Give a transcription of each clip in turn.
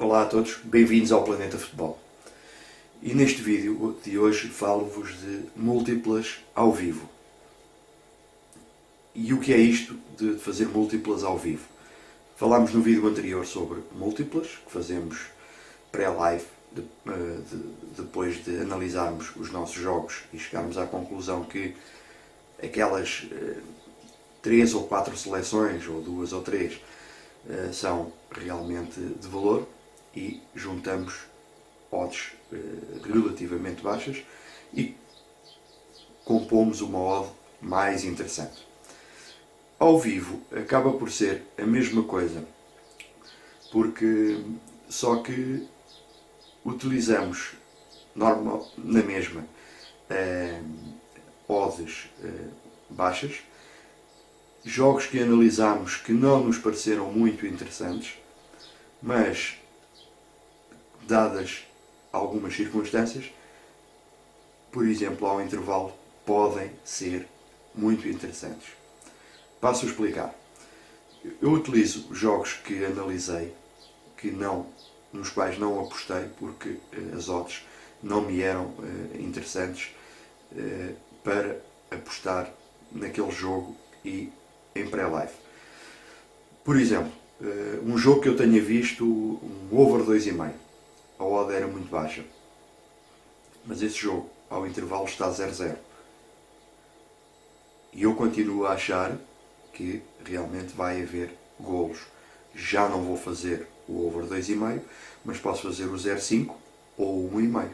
Olá a todos, bem-vindos ao Planeta Futebol. E neste vídeo de hoje falo-vos de múltiplas ao vivo. E o que é isto de fazer múltiplas ao vivo? Falámos no vídeo anterior sobre múltiplas, que fazemos pré-live, depois de analisarmos os nossos jogos e chegarmos à conclusão que aquelas 3 ou 4 seleções, ou 2 ou 3, são realmente de valor e juntamos odds relativamente baixas e compomos uma odd mais interessante. Ao vivo acaba por ser a mesma coisa, porque só que utilizamos na mesma odds baixas, jogos que analisamos que não nos pareceram muito interessantes, mas dadas algumas circunstâncias, por exemplo, ao intervalo, podem ser muito interessantes. Passo a explicar. Eu utilizo jogos que analisei, nos quais não apostei porque as odds não me eram interessantes para apostar naquele jogo e em pré-live. Por exemplo, um jogo que eu tenha visto, um over 2,5. A odd era muito baixa. Mas esse jogo, ao intervalo, está 0-0. E eu continuo a achar que realmente vai haver golos. Já não vou fazer o over 2,5, mas posso fazer o 0,5 ou o 1,5.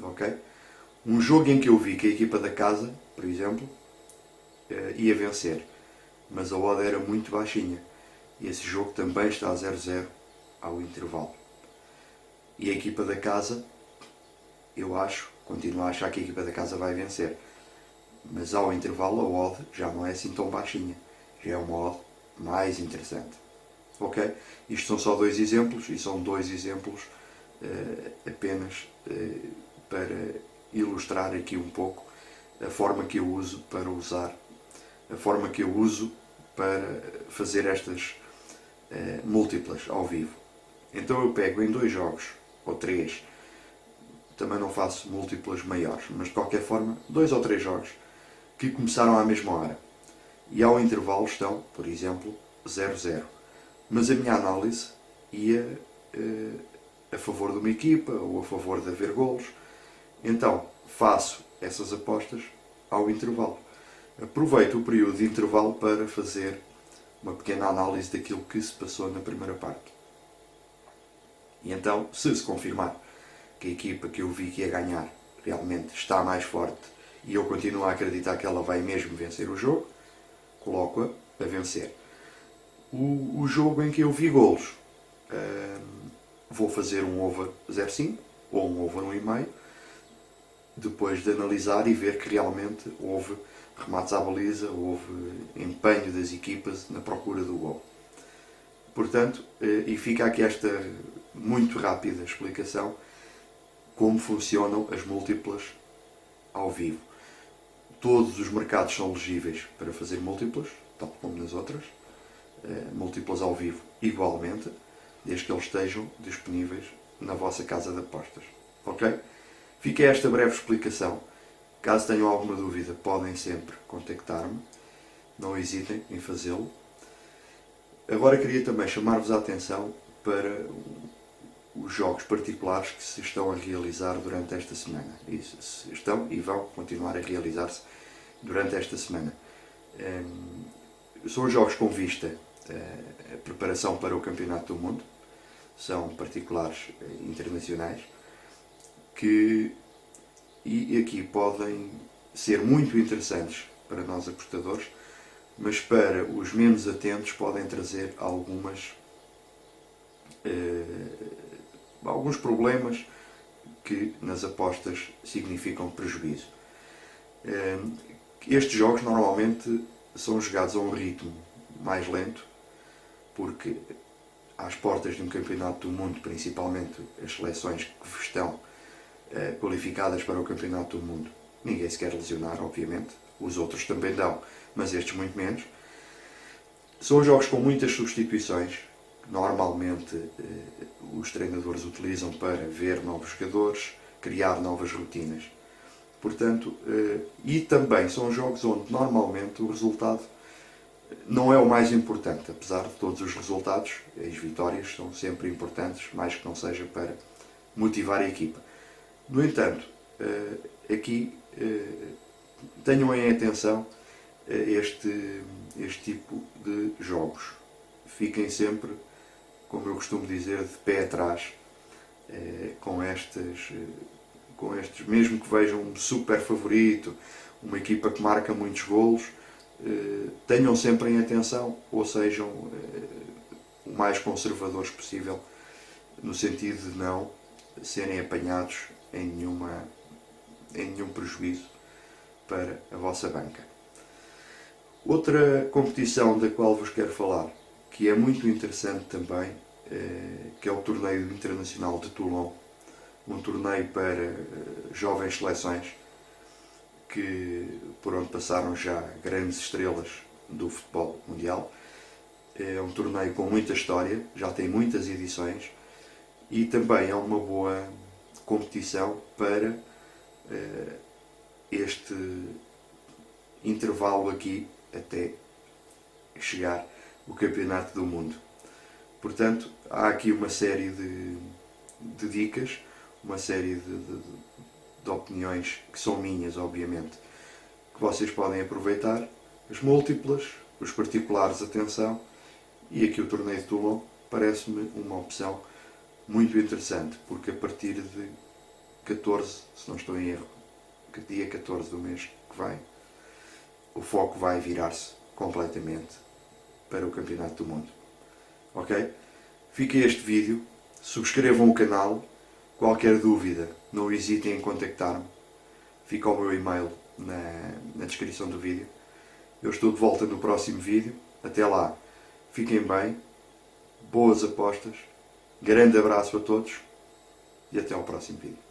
Ok? Um jogo em que eu vi que a equipa da casa, por exemplo, ia vencer, mas a odd era muito baixinha. E esse jogo também está a 0-0 ao intervalo. E a equipa da casa, continuo a achar que a equipa da casa vai vencer. Mas ao intervalo a odd já não é assim tão baixinha. Já é uma odd mais interessante. Ok? Isto são só 2 exemplos, e são 2 exemplos apenas para ilustrar aqui um pouco a forma que eu uso para fazer estas múltiplas ao vivo. Então eu pego em 2 jogos, ou 3, também não faço múltiplas maiores, mas de qualquer forma, 2 ou 3 jogos que começaram à mesma hora e ao intervalo estão, por exemplo, 0-0. Mas a minha análise ia a favor de uma equipa ou a favor de haver golos. Então faço essas apostas ao intervalo. Aproveito o período de intervalo para fazer uma pequena análise daquilo que se passou na primeira parte. E então, se confirmar que a equipa que eu vi que ia ganhar realmente está mais forte e eu continuo a acreditar que ela vai mesmo vencer o jogo, coloco-a a vencer. O jogo em que eu vi golos, vou fazer um over 0,5 ou um over 1,5, depois de analisar e ver que realmente houve remates à baliza, houve empenho das equipas na procura do gol. Portanto, e fica aqui esta muito rápida explicação como funcionam as múltiplas ao vivo. Todos os mercados são elegíveis para fazer múltiplas, tal como nas outras, múltiplas ao vivo igualmente, desde que eles estejam disponíveis na vossa casa de apostas. Ok? Fica esta breve explicação. Caso tenham alguma dúvida, podem sempre contactar-me. Não hesitem em fazê-lo. Agora queria também chamar-vos a atenção para os jogos particulares que se estão a realizar durante esta semana. Estão e vão continuar a realizar-se durante esta semana. São jogos com vista a preparação para o Campeonato do Mundo. São particulares internacionais e aqui podem ser muito interessantes para nós apostadores, mas para os menos atentos podem trazer alguns problemas que nas apostas significam prejuízo. Estes jogos normalmente são jogados a um ritmo mais lento, porque às portas de um campeonato do mundo, principalmente as seleções que estão qualificadas para o campeonato do mundo, ninguém se quer lesionar, obviamente, os outros também dão, mas estes muito menos. São jogos com muitas substituições, que normalmente os treinadores utilizam para ver novos jogadores, criar novas rotinas. Portanto, e também são jogos onde normalmente o resultado não é o mais importante, apesar de todos os resultados, as vitórias são sempre importantes, mais que não seja para motivar a equipa. No entanto, aqui tenham em atenção este tipo de jogos. Fiquem sempre, como eu costumo dizer, de pé atrás com estes, mesmo que vejam um super favorito, uma equipa que marca muitos golos, tenham sempre em atenção, ou sejam o mais conservadores possível, no sentido de não serem apanhados em nenhum prejuízo para a vossa banca. Outra competição da qual vos quero falar, que é muito interessante também, que é o Torneio Internacional de Toulon, um torneio para jovens seleções, por onde passaram já grandes estrelas do futebol mundial. É um torneio com muita história, já tem muitas edições e também é uma boa competição para este intervalo aqui até chegar o Campeonato do Mundo. Portanto, há aqui uma série de dicas, uma série de opiniões que são minhas, obviamente, que vocês podem aproveitar, as múltiplas, os particulares, atenção, e aqui o Torneio de Toulon parece-me uma opção muito interessante, porque a partir de 14, se não estou em erro, dia 14 do mês que vem, o foco vai virar-se completamente para o Campeonato do Mundo. Ok? Fica este vídeo, subscrevam o canal, qualquer dúvida não hesitem em contactar-me, fica o meu e-mail na descrição do vídeo. Eu estou de volta no próximo vídeo, até lá, fiquem bem, boas apostas, grande abraço a todos e até ao próximo vídeo.